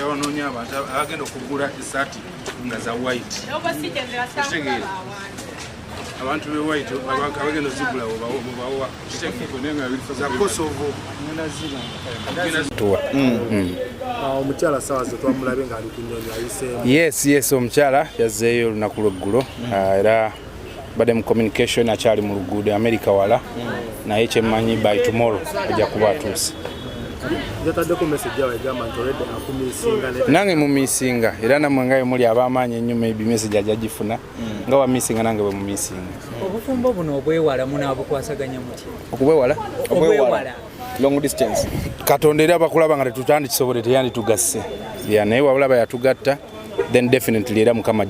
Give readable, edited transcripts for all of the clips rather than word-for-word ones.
bagenda banoonya abantu abagenda okugula esaati nga za white. Abantu be white abagenda ozigula obawa za Kosovo. Omukyala sawa zo twamulabe nga ali ku nnyonyi ayiseemu. Yes, omukyala yazzeeyo olunaku lw'eggulo era badde mu communication akyali mu luguudo America wala naye kyemmanyi by tomorrow ajja kuba atuuse. Yataddeko message yawe egamba nti olwedde akumiisinga nange mumiisinga era nammwe nga muli ab'amaanyi ennyo maybe message ajja gifuna nga wamiisinga nange bwe mumiisinga. Obufumbo buno obwewala munaabukwasaganya muti? Okubwewala? Obwewala long distance. Katonda era bakulaba nga tetutandikisobole teyanditugasse naye wabulaba yatugatta then definitely era Mukama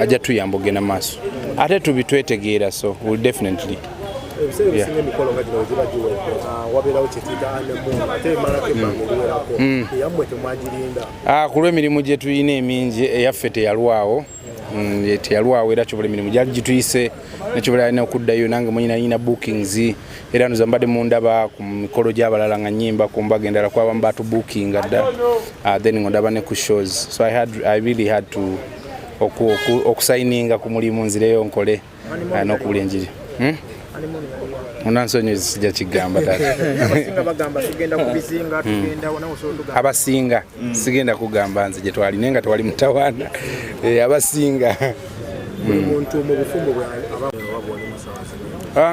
ajja tuyamba ogenda maaso ate tubitwetegeera so will definitely emikolo nga gino giba giwedde wabeerawo kyetuyita anemuuna ate emalako ebbanga eriwerako eyammwe temwagirinda. Ku lw'emirimu gye tuyina emingi eyaffe teyalwawo era kyobola emirimu gyali gituyise nekyobola alina okuddayo nange mwenyina bookings era nze mbadde mundaba ku mikolo gy'abalala nga nnyimba ku mbaga endala kwabamu batubookinga dda then ngondaba ne ku shows so I really had to okusayininga ku mulimu nzireyo nkole n'okubula enjiri. Munansonyi sijja kigamba abasinga sigenda kugamba nze gye twaline nga tewali mutawaana abasinga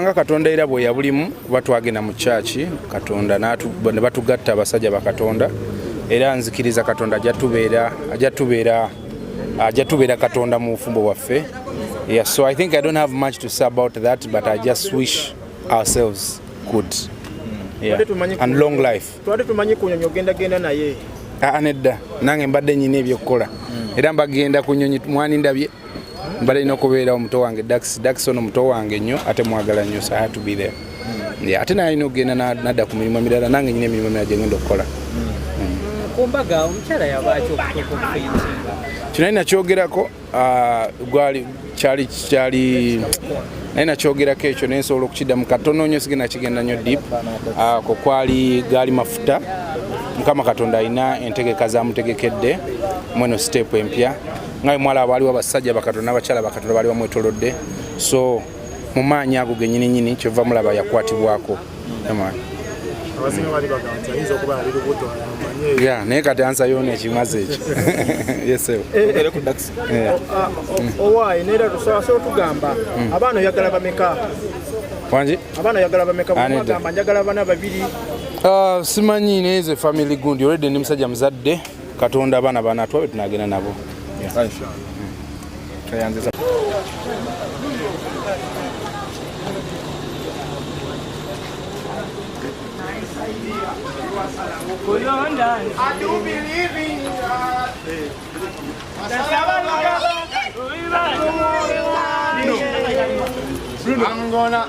nga Katonda era bwe yabulimu kuba twagenda mu kyaki Katonda ne batugatta abasajja ba Katonda era nzikiriza Katonda ajja tubeera Katonda mu bufumbo bwaffe. Yeah, so I think I don't have much to say about that, but I just wish ourselves good and long life. Nedda nange mbadde nyina ebyokukola era mbagenda ku nnyonyi mwanindabye mbadde nina okubeerawo muto wange Dax ono muto wange nnyo ate mwagala nnyo so I had to be there. Ate naye alina okugenda nadda ku mirimu emirala nange nyina emirimu emirala gye ngenda okukola. Ku mbaga omukyala yabaaki okutuuka okufensinga? Kino nakyogerako kyali naye nakyogerako ekyo naye nsobola okukiddamu katono nnyo sigenda kigenda nnyo deep. Ko gaali mafuta Mukama Katonda alina entegeka zamutegekedde mweno step empya nga mwala waliwo abasajja bakatonda n'abakyala bakatonda bali bamwetolodde so mu maanyi ago gennyini kyova mulaba yakwatibwako. Naye kati ansa yoona ekimaze ekyo. Owaayi neera tusobola tugamba abaana oyagala bameka? Wangi? Abaana oyagala bameka? Bagamba njagala bana babiri. Simanyi naye ze family gundi already ndi musajja muzadde Katonda abaana bana twabe tunagenda nabo. I do believe in God. I'm gonna.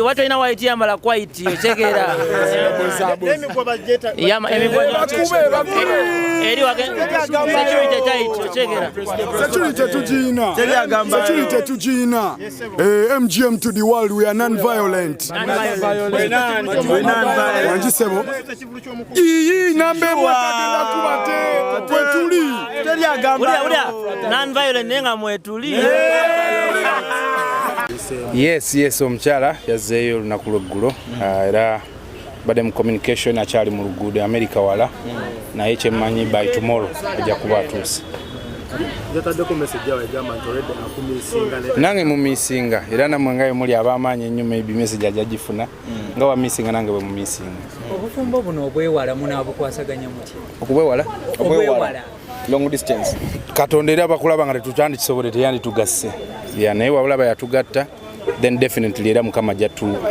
Watu ina waitia mala kwaiti ochekera. Eri wake security tight ochekera. Security tujina. MGM to the world, we are non-violent. Wanjisebo. Iyi nambe mwatagenda kubate kwetuli. Non-violent nenga mwetuli. Yes, omukyala yazzeeyo olunaku lw'eggulo era badde mu communication akyali mu luguudo America wala naye kyemmanyi by tomorrow ajja kuba atuuse. Yataddeko message yawe egamba nti olwedde akumiisinga nange mumiisinga era nammwe nga muli ab'amaanyi ennyo maybe message ajja gifuna nga wamiisinga nange bwe mumiisinga. Obufumbo buno obwewala munaabukwasaganya muti? Okubwewala? Obwewala long distance. Katonda era bakulaba nga tetutandikisobole teyanditugasse naye wabulaba yatugatta then definitely era Mukama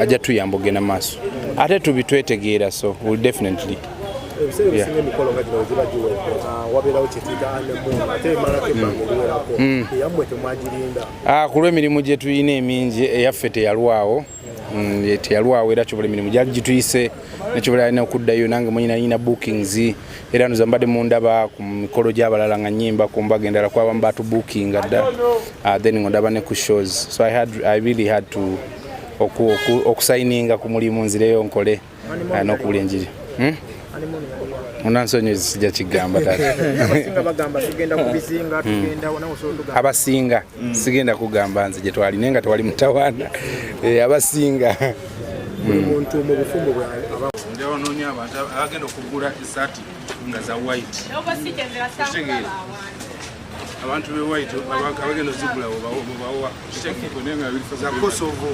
ajja tuyamba ogenda maaso ate tubitwetegeera so will definitely. Emikolo nga gino giba giwedde wabeerawo kyetuyita anemuuna ate emalako ebbanga eriwerako eyammwe temwagirinda. Ku lw'emirimu gye tuyina emingi eyaffe teyalwawo era kyobola emirimu gyali gituyise nekyobola alina okuddayo nange mwenyina bookings era nze mbadde mundaba ku mikolo gy'abalala nga nnyimba ku mbaga endala kwabamu batubookinga dda then ngondaba ne ku shows so I really had to okusayininga ku mulimu nzireyo nkole n'okubula enjiri. Munansonyiza sijja kigamba tata. Abasinga bagamba tugenda kubizinga tugenda nawo sotuga. Abasinga sigenda kugamba nze gye twali nenga twali mutawaana. Abasinga. Buli muntu mu bufumbo bwa ndio wanonya abantu abagenda okugula esaati nga za white. Abantu be white abagenda zigula obawa kitegeeko nenga bifa za Kosovo.